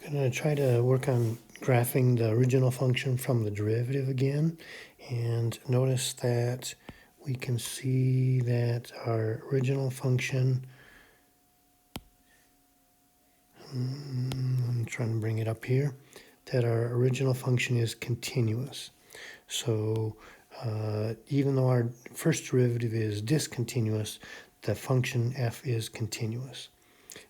I'm going to try to work on graphing the original function from the derivative again. And notice that we can see that our original function, I'm trying to bring it up here, that our original function is continuous. So even though our first derivative is discontinuous, the function f is continuous.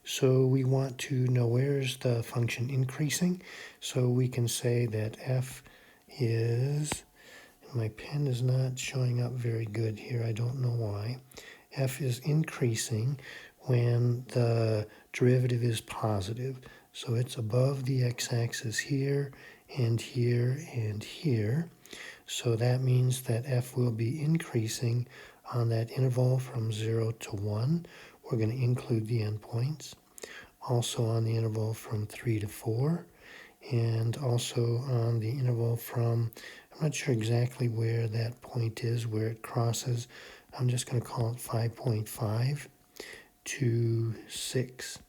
So we want to know where's the function increasing. So we can say that f is, my pen is not showing up very good here, I don't know why. F is increasing when the derivative is positive. So it's above the x-axis here, and here, and here. So that means that f will be increasing on that interval from 0 to 1. We're going to include the endpoints. Also on the interval from 3 to 4. And also on the interval from, I'm not sure exactly where that point is, where it crosses. I'm just going to call it 5.5 to 6.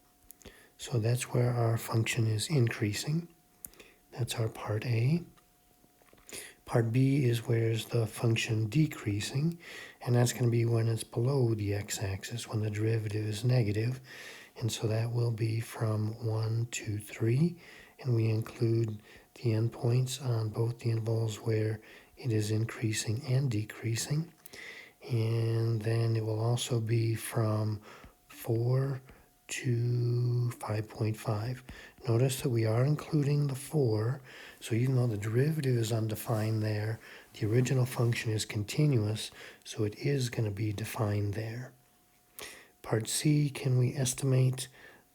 So that's where our function is increasing. That's our part A. Part B is where's the function decreasing, and that's going to be when it's below the x-axis, when the derivative is negative. And so that will be from 1 to 3, and we include the endpoints on both the intervals where it is increasing and decreasing. And then it will also be from 4 to 5.5. Notice that we are including the 4, so even though the derivative is undefined there, the original function is continuous, so it is going to be defined there. Part C, can we estimate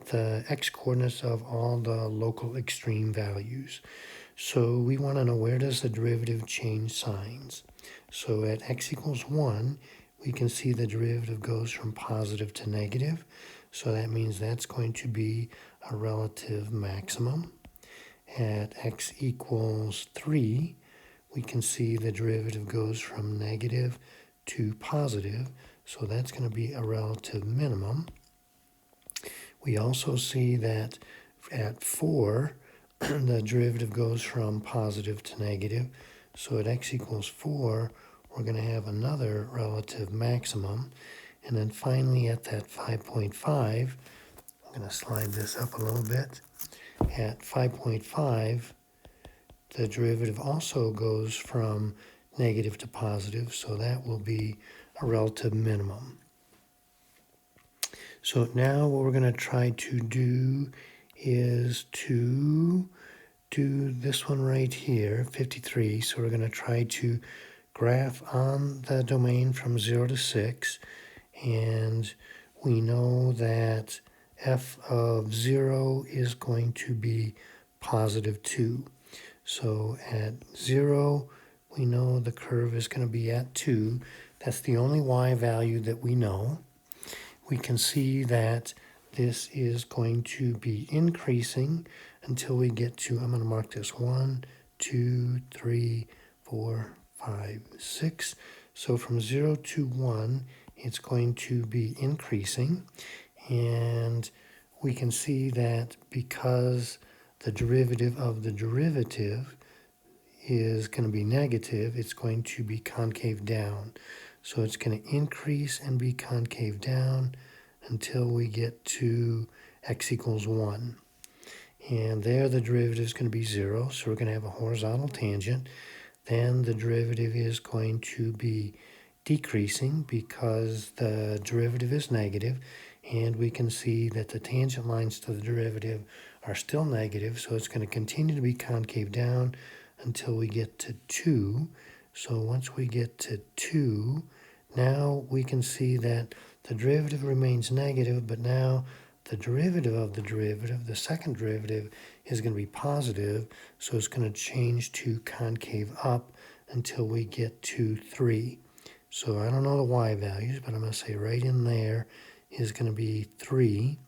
the x-coordinates of all the local extreme values? So we want to know, where does the derivative change signs? So at x equals 1, we can see the derivative goes from positive to negative. So that means that's going to be a relative maximum. At x equals 3, we can see the derivative goes from negative to positive. So that's going to be a relative minimum. We also see that at 4, the derivative goes from positive to negative. So at x equals 4, we're going to have another relative maximum. And then finally at that 5.5, I'm going to slide this up a little bit. At 5.5, the derivative also goes from negative to positive, so that will be a relative minimum. So now what we're going to try to do is to do this one right here, 53. So we're going to try to graph on the domain from 0 to 6. And we know that f of 0 is going to be positive 2. So at 0, we know the curve is going to be at 2. That's the only y value that we know. We can see that this is going to be increasing until we get to, I'm going to mark this 1, 2, 3, 4, 5, 6. So from 0 to 1, it's going to be increasing. And we can see that because the derivative of the derivative is going to be negative, it's going to be concave down. So it's going to increase and be concave down until we get to x equals 1. And there the derivative is going to be 0, so we're going to have a horizontal tangent. Then the derivative is going to be decreasing because the derivative is negative, and we can see that the tangent lines to the derivative are still negative, so it's going to continue to be concave down until we get to 2. So once we get to 2, now we can see that the derivative remains negative, but now the derivative of the derivative, the second derivative, is going to be positive, so it's going to change to concave up until we get to 3. So I don't know the y values, but I'm going to say right in there is going to be 3,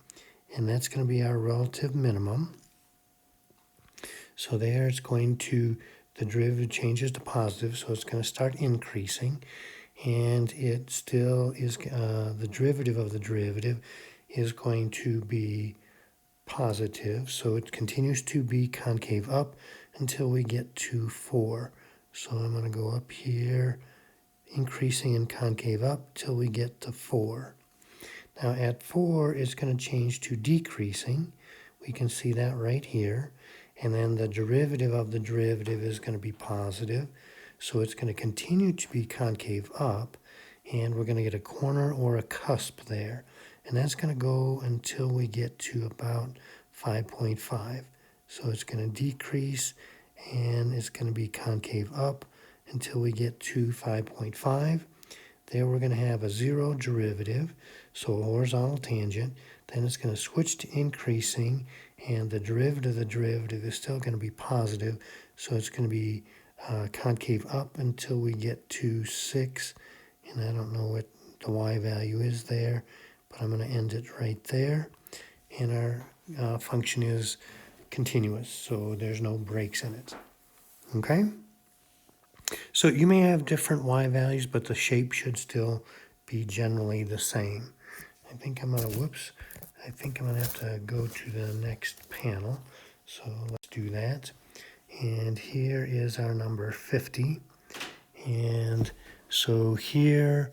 and that's going to be our relative minimum. So there it's going to, the derivative changes to positive, so it's going to start increasing, and it still is, the derivative of the derivative is going to be positive, so it continues to be concave up until we get to 4. So I'm going to go up here, increasing and concave up till we get to 4. Now at 4, it's going to change to decreasing. We can see that right here. And then the derivative of the derivative is going to be positive. So it's going to continue to be concave up, and we're going to get a corner or a cusp there. And that's going to go until we get to about 5.5. So it's going to decrease, and it's going to be concave up until we get to 5.5. There we're going to have a 0 derivative, so a horizontal tangent. Then it's going to switch to increasing, and the derivative of the derivative is still going to be positive, so it's going to be concave up until we get to 6, and I don't know what the y value is there, but I'm going to end it right there, and our function is continuous, so there's no breaks in it. Okay? So you may have different y values, but the shape should still be generally the same. I think I'm going to have to go to the next panel. So let's do that. And here is our number 50. And so here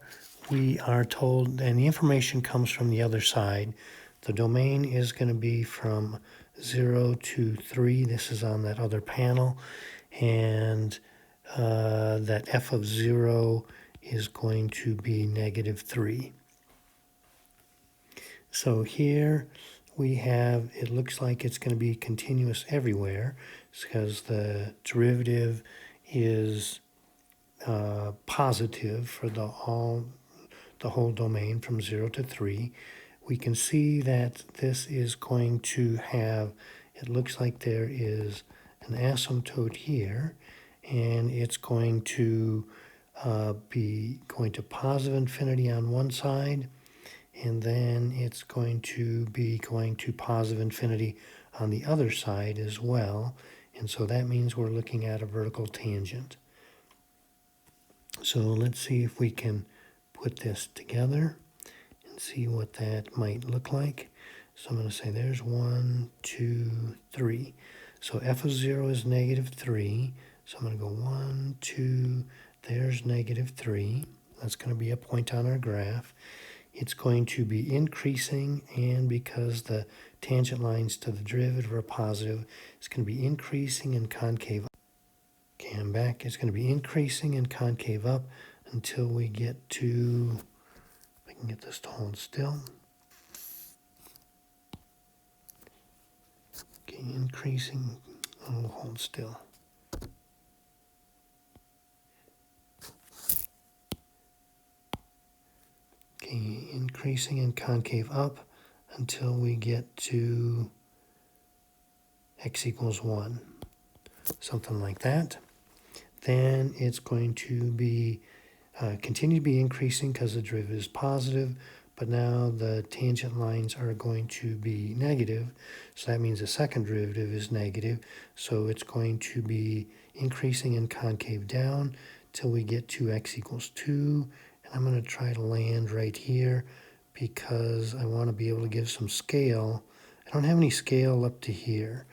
we are told, and the information comes from the other side. The domain is going to be from 0 to 3. This is on that other panel. And that f of 0 is going to be -3. So here we have, it looks like it's going to be continuous everywhere because the derivative is positive for the whole domain from 0 to 3. We can see that this is going to have, it looks like there is an asymptote here, and it's going to be going to positive infinity on one side, and then it's going to be going to positive infinity on the other side as well. And so that means we're looking at a vertical tangent. So let's see if we can put this together and see what that might look like. So I'm going to say there's 1, 2, 3. So f of 0 is -3. So I'm going to go 1, 2, there's -3. That's going to be a point on our graph. It's going to be increasing, and because the tangent lines to the derivative are positive, it's going to be increasing and concave up. Okay, I'm back. It's going to be increasing and concave up until we get to, if I can get this to hold still. Okay, increasing, oh, hold still. Okay, increasing and concave up until we get to x equals 1, something like that. Then it's going to be continue to be increasing because the derivative is positive, but now the tangent lines are going to be negative, so that means the second derivative is negative, so it's going to be increasing and concave down till we get to x equals 2, and I'm going to try to land right here because I want to be able to give some scale. I don't have any scale up to here.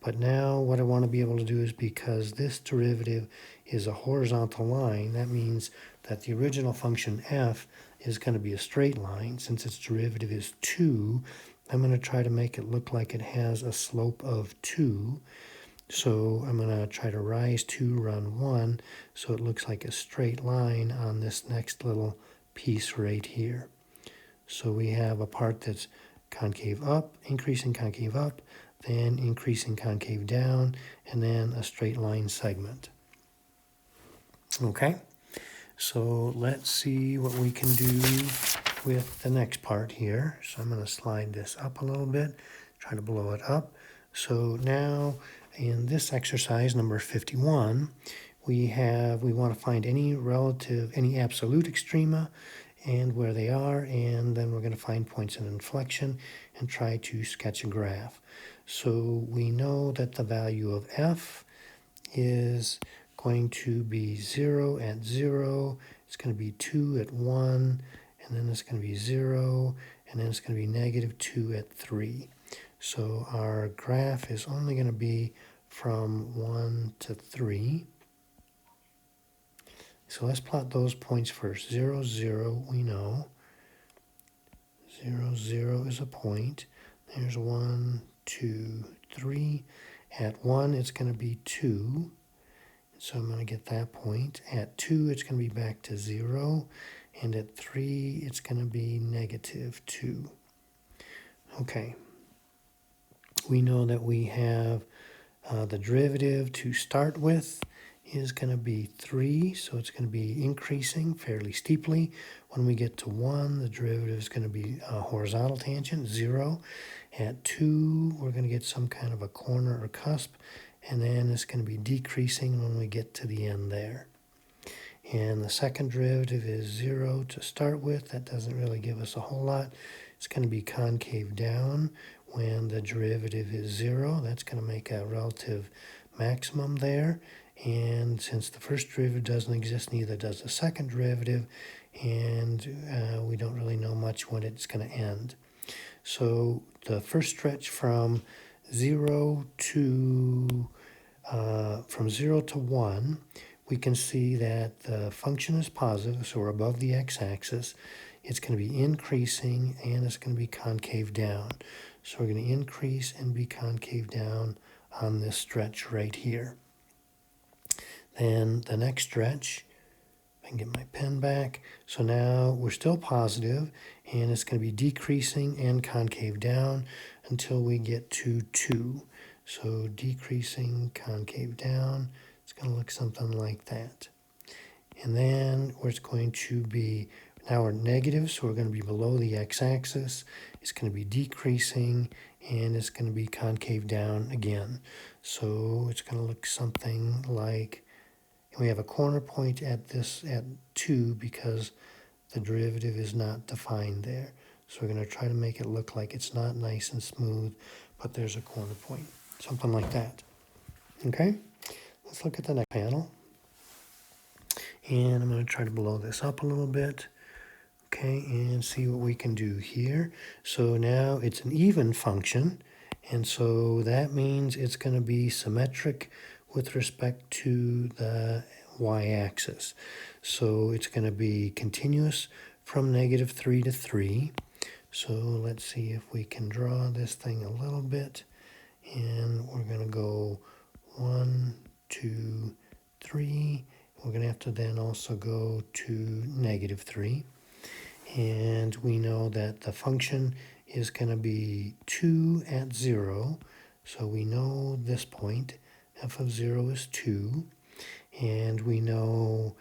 But now what I want to be able to do is, because this derivative is a horizontal line, that means that the original function f is going to be a straight line. Since its derivative is 2, I'm going to try to make it look like it has a slope of 2. So I'm going to try to rise 2, run 1, so it looks like a straight line on this next little piece right here. So we have a part that's concave up, increasing concave up, then increasing concave down, and then a straight line segment. Okay, so let's see what we can do with the next part here. So I'm going to slide this up a little bit, try to blow it up. So now in this exercise, number 51, we want to find any absolute extrema and where they are, and then we're going to find points of inflection and try to sketch a graph. So we know that the value of f is going to be 0 at 0, it's going to be 2 at 1, and then it's going to be 0, and then it's going to be -2 at 3. So our graph is only going to be from 1 to 3. So let's plot those points first. 0, 0, we know. 0, 0 is a point. There's 1, 2, 3. At 1, it's going to be 2. So I'm going to get that point. At 2, it's going to be back to 0. And at 3, it's going to be negative 2. Okay. We know that we have the derivative to start with is going to be 3, so it's going to be increasing fairly steeply. When we get to 1, the derivative is going to be a horizontal tangent, 0. At 2, we're going to get some kind of a corner or cusp, and then it's going to be decreasing when we get to the end there. And the second derivative is 0 to start with. That doesn't really give us a whole lot. It's going to be concave down when the derivative is 0. That's going to make a relative maximum there. And since the first derivative doesn't exist, neither does the second derivative, and we don't really know much when it's going to end. So the first stretch from 0 to 1, we can see that the function is positive, so we're above the x-axis. It's going to be increasing, and it's going to be concave down. So we're going to increase and be concave down on this stretch right here. Then the next stretch, I can get my pen back. So now we're still positive, and it's going to be decreasing and concave down until we get to 2. So decreasing, concave down, it's going to look something like that. And then it's going to be, now we're negative, so we're going to be below the x-axis. It's going to be decreasing, and it's going to be concave down again. So it's going to look something like, and we have a corner point at 2 because the derivative is not defined there. So we're going to try to make it look like it's not nice and smooth, but there's a corner point. Something like that. Okay? Let's look at the next panel. And I'm going to try to blow this up a little bit. Okay, and see what we can do here. So now it's an even function, and so that means it's going to be symmetric with respect to the y-axis. So it's going to be continuous from negative 3 to 3. So let's see if we can draw this thing a little bit. And we're going to go 1, 2, 3. We're going to have to then also go to negative 3. And we know that the function is going to be 2 at 0. So we know this point, f of 0 is 2. And we know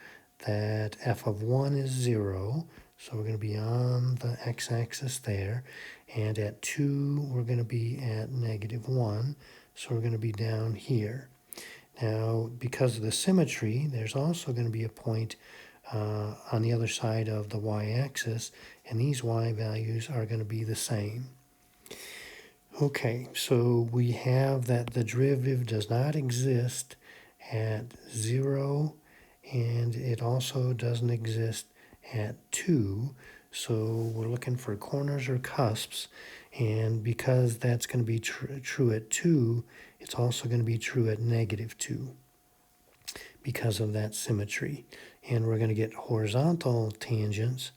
that f of 1 is 0. So we're going to be on the x-axis there. And at 2, we're going to be at negative 1. So we're going to be down here. Now, because of the symmetry, there's also going to be a point on the other side of the y-axis, and these y values are going to be the same. Okay, so we have that the derivative does not exist at 0, and it also doesn't exist at 2. So we're looking for corners or cusps, and because that's going to be true at 2, it's also going to be true at negative 2 because of that symmetry. And we're going to get horizontal tangents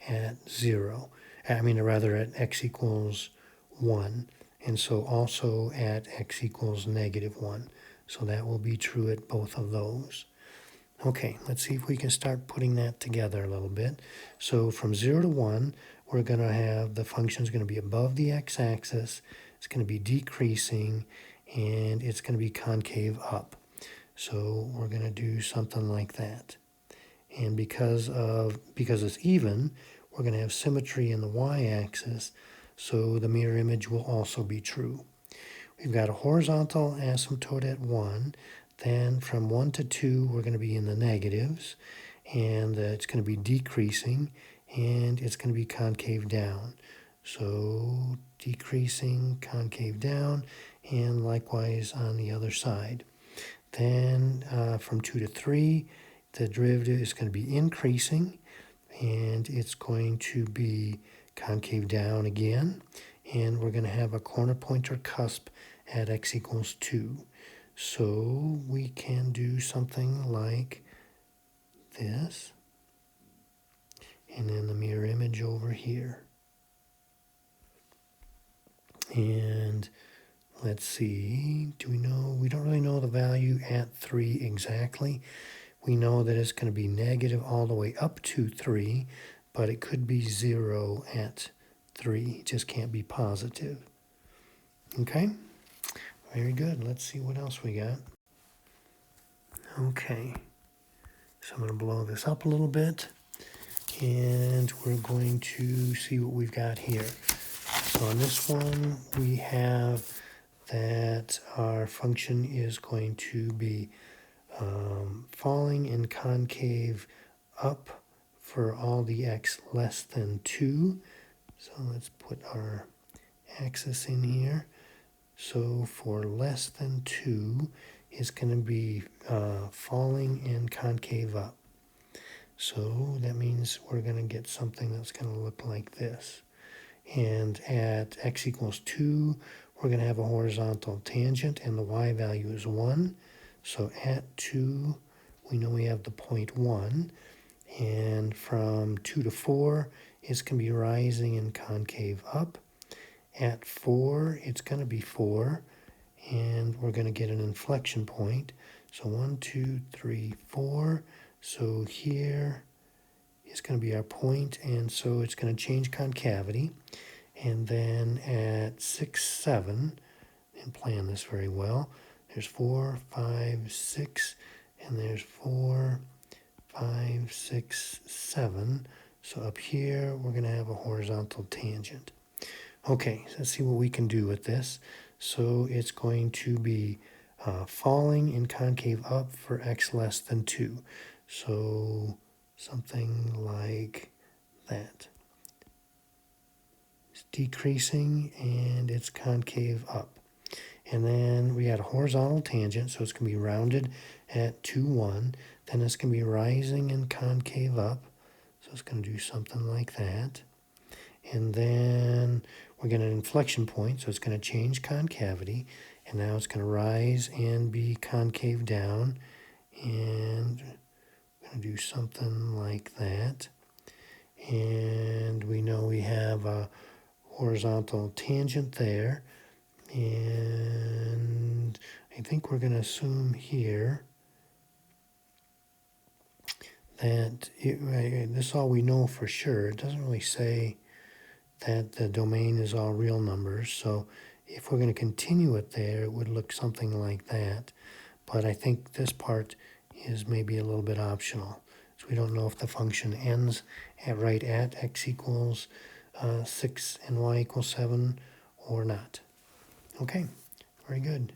at 0. I mean, rather at x equals 1. And so also at x equals negative 1. So that will be true at both of those. Okay, let's see if we can start putting that together a little bit. So from 0 to 1, we're going to have the function is going to be above the x-axis. It's going to be decreasing, and it's going to be concave up. So we're going to do something like that. And because it's even, we're going to have symmetry in the y-axis, so the mirror image will also be true. We've got a horizontal asymptote at 1. Then from 1 to 2, we're going to be in the negatives, and it's going to be decreasing, and it's going to be concave down. So decreasing, concave down, and likewise on the other side. Then from 2 to 3, the derivative is going to be increasing, and it's going to be concave down again. and we're going to have a corner pointer cusp at x equals 2. So we can do something like this, and then the mirror image over here. And let's see, do we know? We don't really know the value at 3 exactly. We know that it's going to be negative all the way up to 3, but it could be 0 at 3. It just can't be positive. Okay, very good. Let's see what else we got. Okay, so I'm going to blow this up a little bit, and we're going to see what we've got here. So on this one, we have that our function is going to be falling in concave up for all the x less than 2. So let's put our axis in here. So for less than 2 is going to be falling in concave up. So that means we're going to get something that's going to look like this. And at x equals 2, we're going to have a horizontal tangent, and the y value is 1. So at 2, we know we have the point 1. And from 2 to 4, it's going to be rising and concave up. At 4, it's going to be 4. And we're going to get an inflection point. So 1, 2, 3, 4. So here is going to be our point, and so it's going to change concavity. And then at 6, 7, and plan this very well, there's 4, 5, 6, and there's 4, 5, 6, 7. So up here, we're going to have a horizontal tangent. Okay, so let's see what we can do with this. So it's going to be falling in concave up for x less than 2. So something like that. It's decreasing and it's concave up. And then we had a horizontal tangent, so it's going to be rounded at 2, 1. Then it's going to be rising and concave up. So it's going to do something like that. And then we're getting an inflection point, so it's going to change concavity. And now it's going to rise and be concave down. And we're going to do something like that. And we know we have a horizontal tangent there. And I think we're going to assume here that this is all we know for sure. It doesn't really say that the domain is all real numbers. So if we're going to continue it there, it would look something like that. But I think this part is maybe a little bit optional. So we don't know if the function ends right at x equals 6 and y equals 7 or not. Okay, very good.